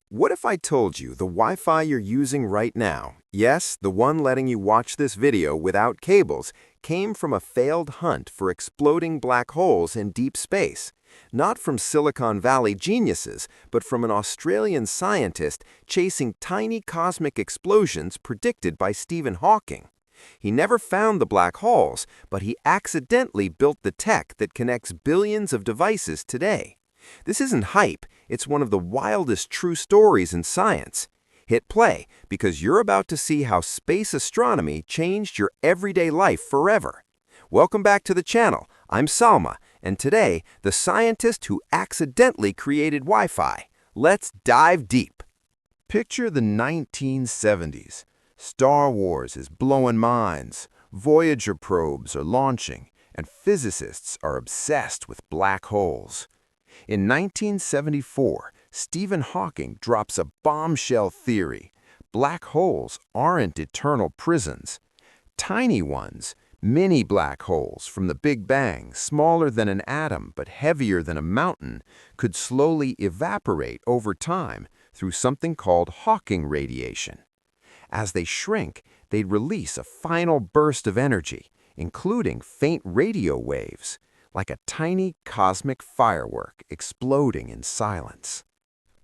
What if I told you the Wi-Fi you're using right now, yes, the one letting you watch this video without cables, came from a failed hunt for exploding black holes in deep space? Not from Silicon Valley geniuses, but from an Australian scientist chasing tiny cosmic explosions predicted by Stephen Hawking. He never found the black holes, but he accidentally built the tech that connects billions of devices today. This isn't hype, it's one of the wildest true stories in science. Hit play, because you're about to see how space astronomy changed your everyday life forever. Welcome back to the channel. I'm Salma, and today, the scientist who accidentally created Wi-Fi. Let's dive deep. Picture the 1970s. Star Wars is blowing minds, Voyager probes are launching, and physicists are obsessed with black holes. In 1974, Stephen Hawking drops a bombshell theory. Black holes aren't eternal prisons. Tiny ones, mini black holes from the Big Bang, smaller than an atom but heavier than a mountain, could slowly evaporate over time through something called Hawking radiation. As they shrink, they'd release a final burst of energy, including faint radio waves, like a tiny cosmic firework exploding in silence.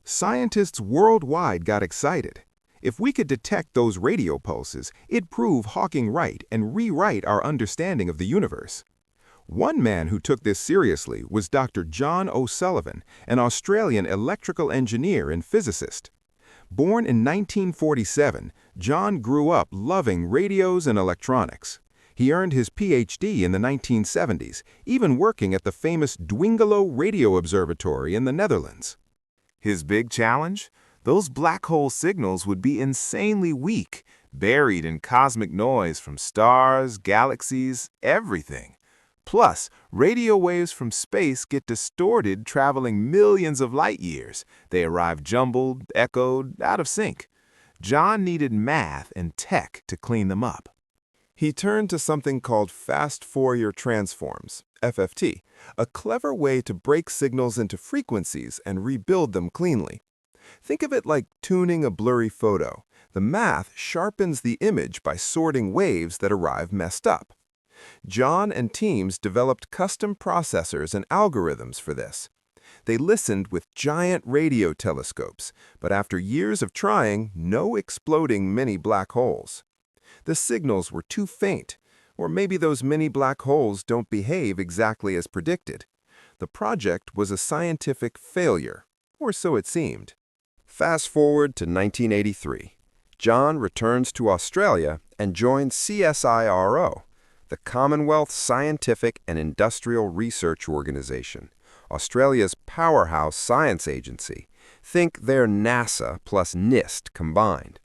Scientists worldwide got excited. If we could detect those radio pulses, it'd prove Hawking right and rewrite our understanding of the universe. One man who took this seriously was Dr. John O'Sullivan, an Australian electrical engineer and physicist. Born in 1947, John grew up loving radios and electronics. He earned his PhD in the 1970s, even working at the famous Dwingelo Radio Observatory in the Netherlands. His big challenge? Those black hole signals would be insanely weak, buried in cosmic noise from stars, galaxies, everything. Plus, radio waves from space get distorted traveling millions of light years. They arrive jumbled, echoed, out of sync. John needed math and tech to clean them up. He turned to something called fast Fourier transforms, FFT, a clever way to break signals into frequencies and rebuild them cleanly. Think of it like tuning a blurry photo. The math sharpens the image by sorting waves that arrive messed up. John and teams developed custom processors and algorithms for this. They listened with giant radio telescopes, but after years of trying, no exploding mini black holes. The signals were too faint, or maybe those mini black holes don't behave exactly as predicted. The project was a scientific failure, or so it seemed. Fast forward to 1983. John returns to Australia and joins CSIRO, the Commonwealth Scientific and Industrial Research Organization, Australia's powerhouse science agency. Think they're NASA plus NIST combined.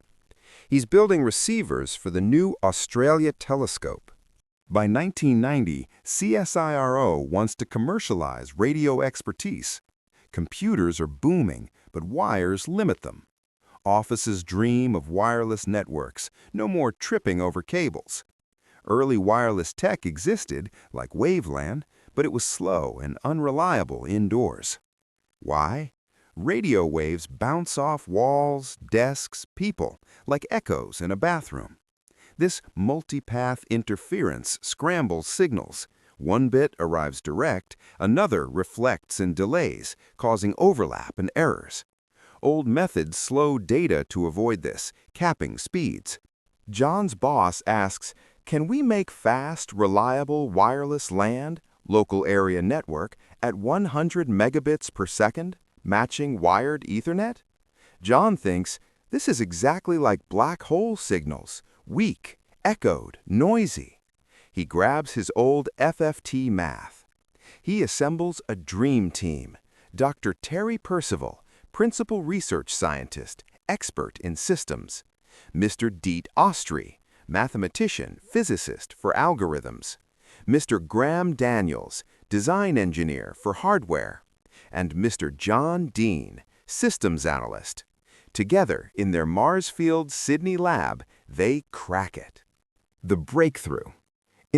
He's building receivers for the new Australia telescope. By 1990, CSIRO wants to commercialize radio expertise. Computers are booming, but wires limit them. Offices dream of wireless networks, no more tripping over cables. Early wireless tech existed, like WaveLAN, but it was slow and unreliable indoors. Why? Radio waves bounce off walls, desks, people, like echoes in a bathroom. This multipath interference scrambles signals. One bit arrives direct, another reflects in delays, causing overlap and errors. Old methods slow data to avoid this, capping speeds. John's boss asks, "Can we make fast, reliable wireless LAN, local area network, at 100 megabits per second, matching wired Ethernet?" John thinks, this is exactly like black hole signals, weak, echoed, noisy. He grabs his old FFT math. He assembles a dream team. Dr. Terry Percival, principal research scientist, expert in systems. Mr. Diet Ostry, mathematician, physicist for algorithms. Mr. Graham Daniels, design engineer for hardware. And Mr. John Dean, systems analyst. Together, in their Marsfield, Sydney lab, they crack it. The breakthrough.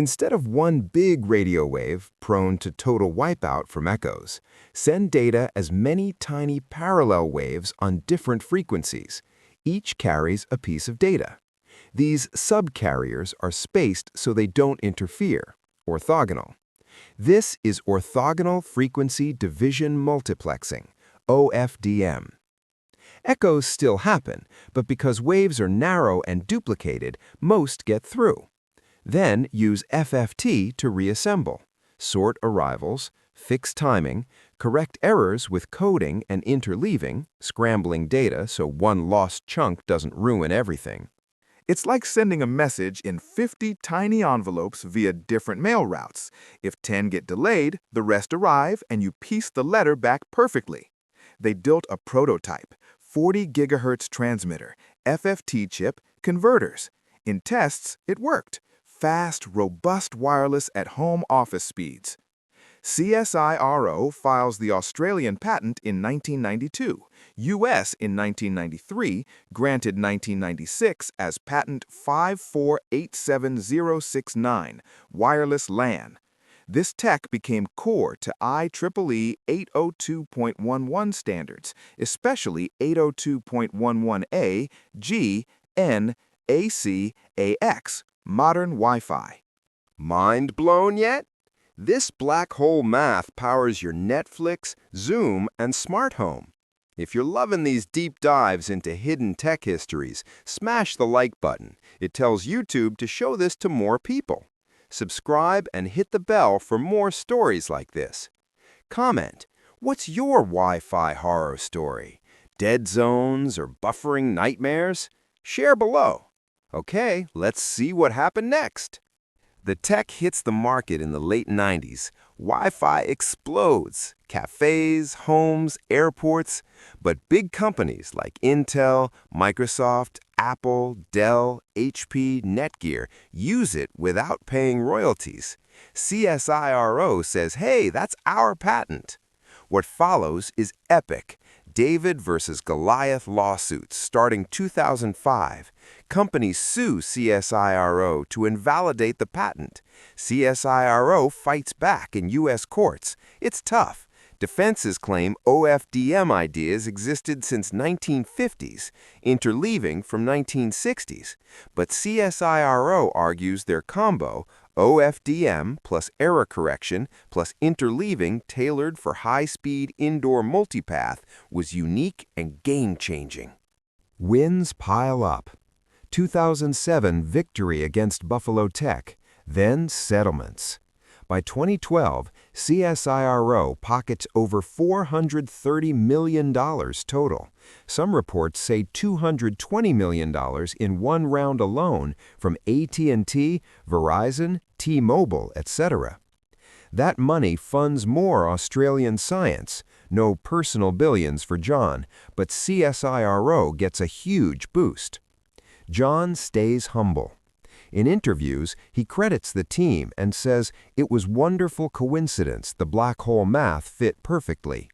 Instead of one big radio wave prone to total wipeout from echoes, send data as many tiny parallel waves on different frequencies. Each carries a piece of data. These subcarriers are spaced so they don't interfere, orthogonal. This is orthogonal frequency division multiplexing, OFDM. Echoes still happen, but because waves are narrow and duplicated, most get through. Then use FFT to reassemble, sort arrivals, fix timing, correct errors with coding and interleaving, scrambling data so one lost chunk doesn't ruin everything. It's like sending a message in 50 tiny envelopes via different mail routes. If 10 get delayed, the rest arrive and you piece the letter back perfectly. They built a prototype, 40 gigahertz transmitter, FFT chip, converters. In tests, it worked. Fast, robust wireless at-home office speeds. CSIRO files the Australian patent in 1992, US in 1993, granted 1996 as patent 5487069, wireless LAN. This tech became core to IEEE 802.11 standards, especially 802.11a, G, N, AC, AX, modern Wi-Fi. Mind blown yet? This black hole math powers your Netflix, Zoom, and smart home. If you're loving these deep dives into hidden tech histories, smash the like button. It tells YouTube to show this to more people. Subscribe and hit the bell for more stories like this. Comment, what's your Wi-Fi horror story? Dead zones or buffering nightmares? Share below. Okay, let's see what happened next. The tech hits the market in the late 90s. Wi-Fi explodes. Cafes, homes, airports. But big companies like Intel, Microsoft, Apple, Dell, HP, Netgear use it without paying royalties. CSIRO says, hey, that's our patent. What follows is epic. David versus Goliath lawsuits starting 2005. Companies sue CSIRO to invalidate the patent. CSIRO fights back in U.S. courts. It's tough. Defenses claim OFDM ideas existed since 1950s, interleaving from 1960s. But CSIRO argues their combo, OFDM plus error correction plus interleaving tailored for high-speed indoor multipath, was unique and game-changing. Wins pile up. 2007 victory against Buffalo Tech, then settlements. By 2012, CSIRO pockets over $430 million total. Some reports say $220 million in one round alone from AT&T, Verizon, T-Mobile, etc. That money funds more Australian science. No personal billions for John, but CSIRO gets a huge boost. John stays humble. In interviews, he credits the team and says it was wonderful coincidence the black hole math fit perfectly.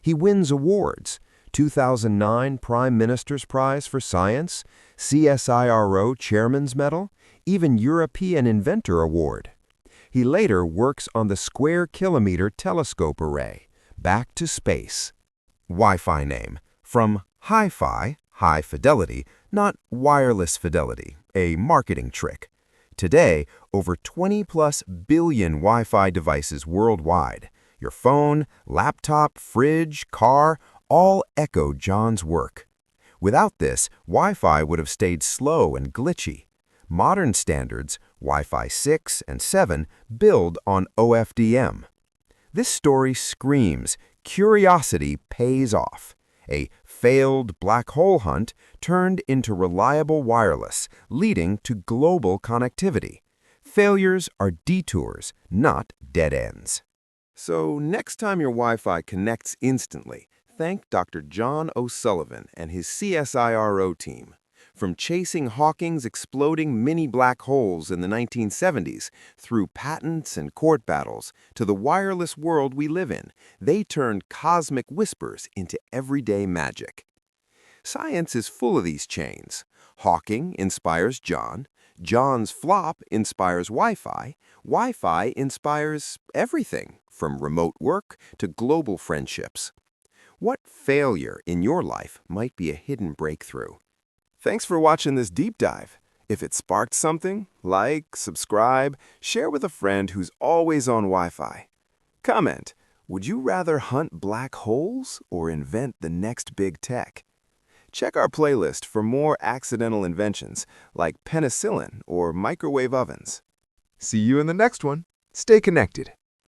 He wins awards, 2009 Prime Minister's Prize for Science, CSIRO Chairman's Medal, even European Inventor Award. He later works on the Square Kilometre Telescope Array, back to space. Wi-Fi name, from hi-fi, high fidelity, not wireless fidelity, a marketing trick. Today, over 20+ billion Wi-Fi devices worldwide. Your phone, laptop, fridge, car, all echo John's work. Without this, Wi-Fi would have stayed slow and glitchy. Modern standards, Wi-Fi 6 and 7, build on OFDM. This story screams, curiosity pays off. A failed black hole hunt turned into reliable wireless, leading to global connectivity. Failures are detours, not dead ends. So next time your Wi-Fi connects instantly, thank Dr. John O'Sullivan and his CSIRO team. From chasing Hawking's exploding mini black holes in the 1970s, through patents and court battles, to the wireless world we live in, they turned cosmic whispers into everyday magic. Science is full of these chains. Hawking inspires John, John's flop inspires Wi-Fi. Wi-Fi inspires everything, from remote work to global friendships. What failure in your life might be a hidden breakthrough? Thanks for watching this deep dive. If it sparked something, like, subscribe, share with a friend who's always on Wi-Fi. Comment, would you rather hunt black holes or invent the next big tech? Check our playlist for more accidental inventions like penicillin or microwave ovens. See you in the next one. Stay connected.